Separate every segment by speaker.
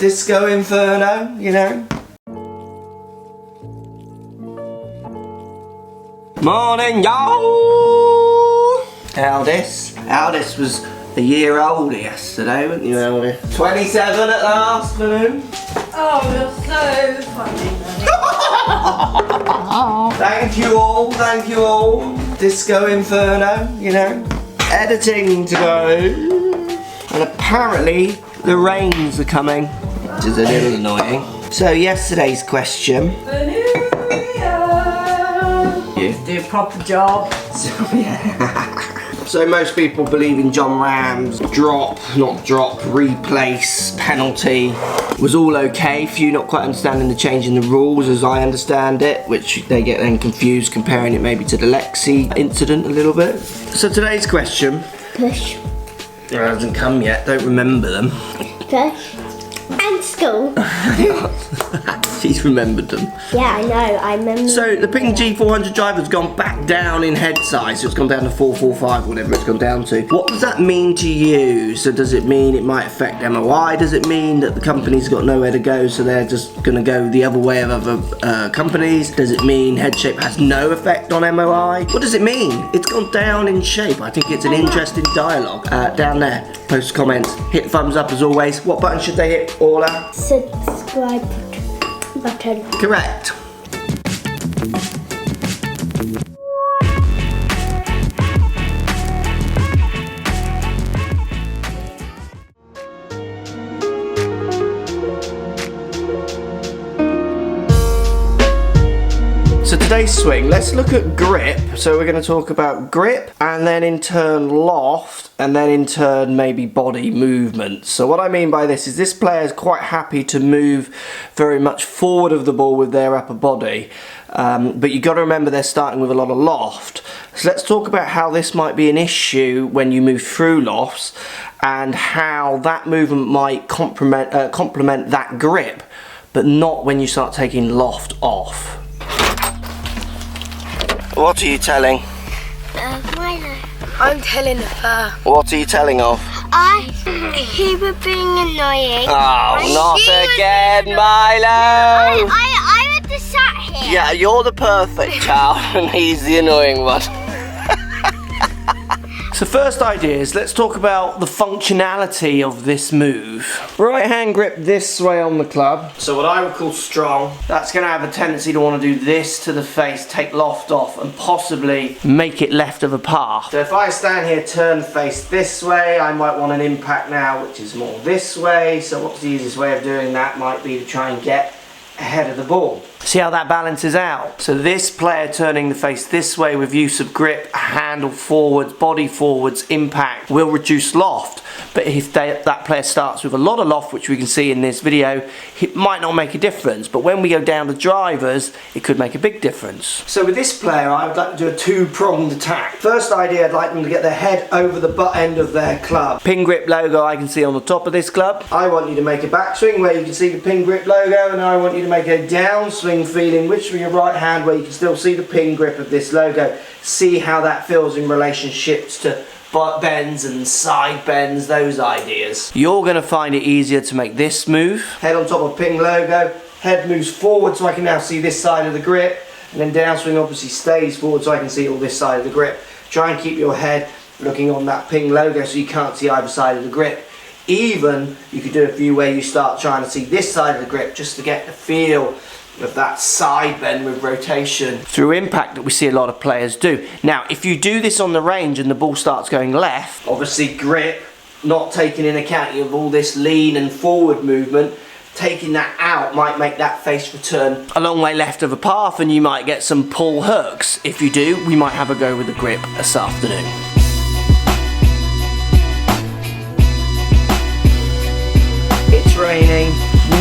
Speaker 1: Disco Inferno, you know. Morning, y'all! Aldous was a year older yesterday, wasn't you, Aldous? 27 at last, afternoon.
Speaker 2: Oh, you're so funny.
Speaker 1: Thank you all. Disco Inferno, you know. Editing to go. And apparently the rains are coming, which is a little annoying. So yesterday's question.
Speaker 2: Do a proper job.
Speaker 1: So most people believe in John Ram's drop, not drop, replace, penalty was all okay. Few not quite understanding the change in the rules as I understand it, which they get then confused comparing it maybe to the Lexi incident a little bit. So today's question.
Speaker 3: Push.
Speaker 1: It hasn't come yet, don't remember them.
Speaker 3: Push. And school.
Speaker 1: She's remembered them.
Speaker 3: Yeah, I know, I remember.
Speaker 1: So the Ping G400 driver's gone back down in head size, so it's gone down to 445, whatever it's gone down to. What does that mean to you? So does it mean it might affect MOI? Does it mean that the company's got nowhere to go, so they're just going to go the other way of other companies? Does it mean head shape has no effect on MOI? What does it mean? It's gone down in shape. I think it's an interesting dialogue. Down there, post comments, hit thumbs up as always. What button should they hit, Orla?
Speaker 3: Subscribe button.
Speaker 1: Correct. So today's swing, let's look at grip. So we're going to talk about grip and then in turn loft and then in turn maybe body movement. So what I mean by this is this player is quite happy to move very much forward of the ball with their upper body. But you've got to remember they're starting with a lot of loft. So let's talk about how this might be an issue when you move through lofts and how that movement might complement that grip, but not when you start taking loft off. What are you telling?
Speaker 3: Milo.
Speaker 2: I'm telling her.
Speaker 1: What are you telling of?
Speaker 3: He was being annoying.
Speaker 1: Oh, not again, Milo!
Speaker 3: I would just sat here.
Speaker 1: Yeah, you're the perfect child and he's the annoying one. So first ideas, let's talk about the functionality of this move. Right hand grip this way on the club. So what I would call strong. That's going to have a tendency to want to do this to the face, take loft off and possibly make it left of a path. So if I stand here, turn face this way, I might want an impact now which is more this way. So what's the easiest way of doing that might be to try and get ahead of the ball. See how that balances out? So this player turning the face this way with use of grip, handle forwards, body forwards, impact will reduce loft. But if that player starts with a lot of loft, which we can see in this video, it might not make a difference. But when we go down to drivers, it could make a big difference. So with this player, I would like to do a two-pronged attack. First idea, I'd like them to get their head over the butt end of their club. Ping grip logo I can see on the top of this club. I want you to make a backswing where you can see the ping grip logo, and I want you to make a downswing feeling which with your right hand where you can still see the ping grip of this logo. See how that feels in relationships to butt bends and side bends, those ideas. You're going to find it easier to make this move. Head on top of ping logo, head moves forward so I can now see this side of the grip, and then downswing obviously stays forward so I can see all this side of the grip. Try and keep your head looking on that ping logo so you can't see either side of the grip. Even you could do a few where you start trying to see this side of the grip just to get the feel of that side bend with rotation through impact that we see a lot of players do. Now if you do this on the range and the ball starts going left, obviously grip, not taking in account of all this lean and forward movement, taking that out might make that face return a long way left of a path and you might get some pull hooks. If you do, we might have a go with the grip this afternoon. It's raining,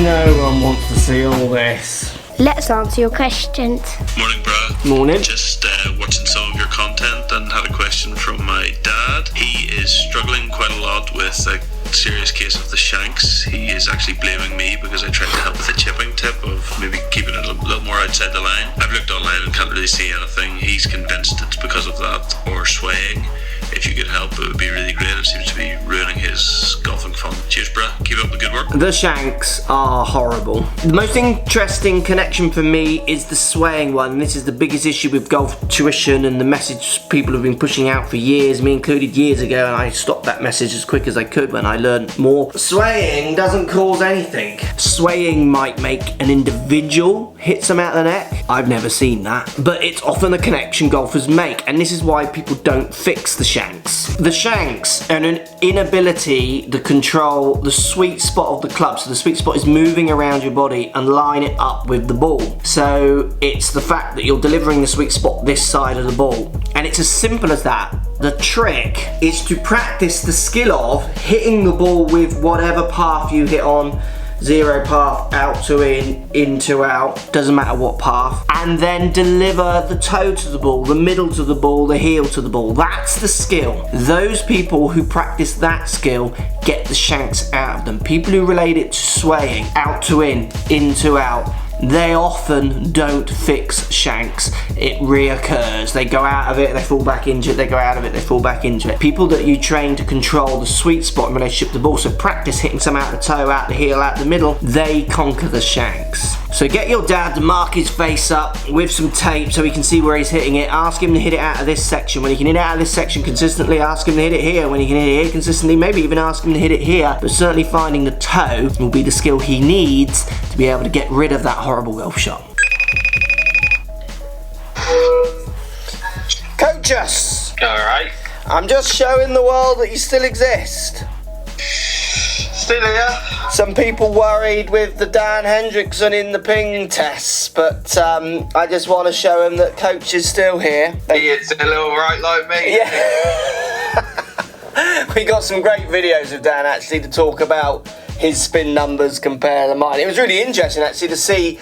Speaker 1: no one wants to see all this.
Speaker 3: Let's answer your questions.
Speaker 4: Morning, Brad.
Speaker 1: Morning.
Speaker 4: Just watching some of your content and had a question from my dad. He is struggling quite a lot with a serious case of the shanks. He is actually blaming me because I tried to help with the chipping tip of maybe keeping it a little more outside the line. I've looked online and can't really see anything. He's convinced it's because of that or swaying. If you could help, it would be really great. It seems to be ruining his golfing fun. Cheers, bruh. Keep up the good work.
Speaker 1: The shanks are horrible. The most interesting connection for me is the swaying one. This is the biggest issue with golf tuition and the message people have been pushing out for years, me included years ago, and I stopped that message as quick as I could when I learned more. Swaying doesn't cause anything. Swaying might make an individual hit some out of the neck. I've never seen that. But it's often a connection golfers make, and this is why people don't fix the shanks. The shanks are an inability to control the sweet spot of the club. So the sweet spot is moving around your body and line it up with the ball. So it's the fact that you're delivering the sweet spot this side of the ball. And it's as simple as that. The trick is to practice the skill of hitting the ball with whatever path you hit on. Zero path, out to in to out, doesn't matter what path, and then deliver the toe to the ball, the middle to the ball, the heel to the ball. That's the skill. Those people who practice that skill get the shanks out of them. People who relate it to swaying, out to in to out, they often don't fix shanks. It reoccurs. They go out of it, they fall back into it, they go out of it, they fall back into it. People that you train to control the sweet spot in relationship to the ball, so practice hitting some out the toe, out the heel, out the middle, they conquer the shanks. So get your dad to mark his face up with some tape so he can see where he's hitting it. Ask him to hit it out of this section. When he can hit it out of this section consistently, ask him to hit it here. When he can hit it here consistently, maybe even ask him to hit it here. But certainly finding the toe will be the skill he needs to be able to get rid of that horrible golf shot. Coach us!
Speaker 5: Alright.
Speaker 1: I'm just showing the world that you still exist.
Speaker 5: Still here.
Speaker 1: Some people worried with the Dan Hendrickson in the ping tests, but I just want to show him that Coach is still here.
Speaker 5: He is still alright like me.
Speaker 1: Yeah. We got some great videos of Dan actually to talk about his spin numbers compared to mine. It was really interesting actually to see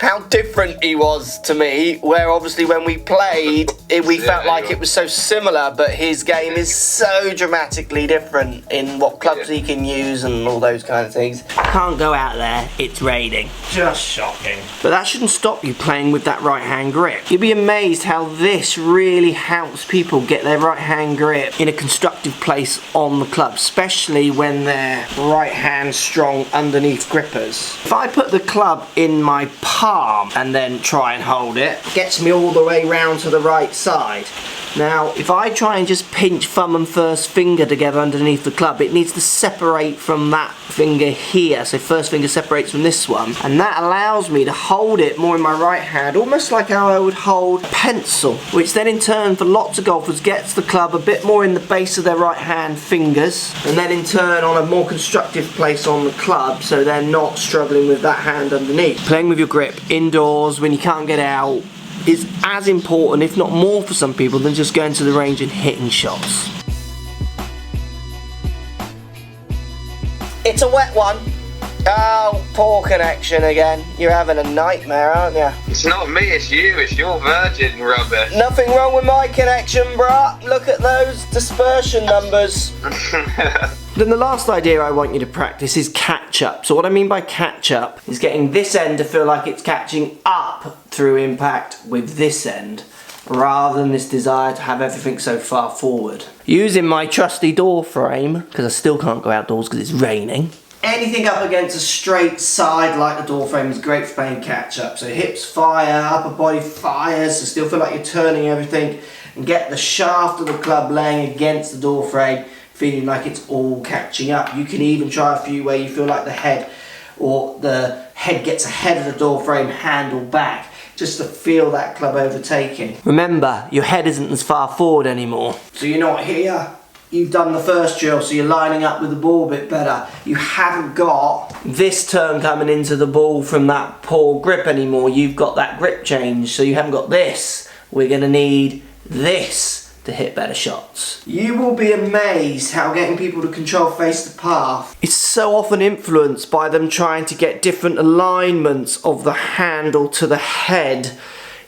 Speaker 1: how different he was to me, where obviously when we played, we felt like it was so similar, but his game is so dramatically different in what clubs he can use and all those kind of things. Can't go out there, it's raining. Just shocking. But that shouldn't stop you playing with that right hand grip. You'd be amazed how this really helps people get their right hand grip in a constructive place on the club, especially when they're right hand strong underneath grippers. If I put the club in my palm and then try and hold it, gets me all the way round to the right side. Now if I try and just pinch thumb and first finger together underneath the club, it needs to separate from that finger here. So first finger separates from this one, and that allows me to hold it more in my right hand, almost like how I would hold a pencil, which then in turn for lots of golfers gets the club a bit more in the base of their right hand fingers, and then in turn on a more constructive place on the club, so they're not struggling with that hand underneath. Playing with your grip indoors when you can't get out is as important, if not more for some people, than just going to the range and hitting shots. It's a wet one. Oh, poor connection again. You're having a nightmare, aren't you?
Speaker 5: It's not me, it's you. It's your virgin rubbish.
Speaker 1: Nothing wrong with my connection, bruh. Look at those dispersion numbers. Then the last idea I want you to practice is catch up. So what I mean by catch up is getting this end to feel like it's catching up through impact with this end, rather than this desire to have everything so far forward. Using my trusty door frame, because I still can't go outdoors because it's raining. Anything up against a straight side like the door frame is great for playing catch up. So hips fire, upper body fires, so still feel like you're turning everything, and get the shaft of the club laying against the door frame, feeling like it's all catching up. You can even try a few where you feel like the head gets ahead of the door frame handle back, just to feel that club overtaking. Remember, your head isn't as far forward anymore. So you're not here. You've done the first drill, so you're lining up with the ball a bit better. You haven't got this turn coming into the ball from that poor grip anymore. You've got that grip change, so you haven't got this. We're gonna need this to hit better shots. You will be amazed how getting people to control face the path is so often influenced by them trying to get different alignments of the handle to the head.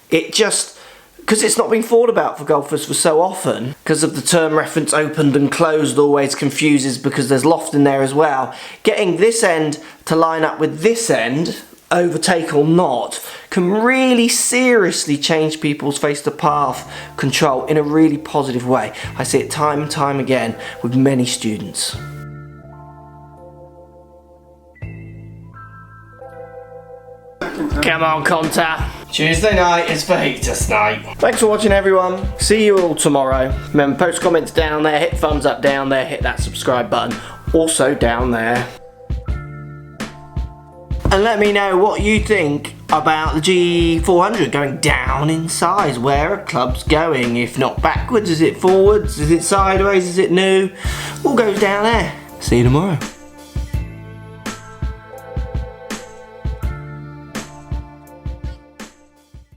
Speaker 1: Because it's not been thought about for golfers for so often, because of the term reference opened and closed always confuses because there's loft in there as well. Getting this end to line up with this end, overtake or not, can really seriously change people's face to path control in a really positive way. I see it time and time again with many students. Come on, Conta. Tuesday night is fajitas night. Thanks for watching, everyone. See you all tomorrow. Remember, post comments down there, hit thumbs up down there, hit that subscribe button. Also down there. And let me know what you think about the G400 going down in size. Where are clubs going? If not backwards, is it forwards? Is it sideways? Is it new? What goes down there? See you tomorrow.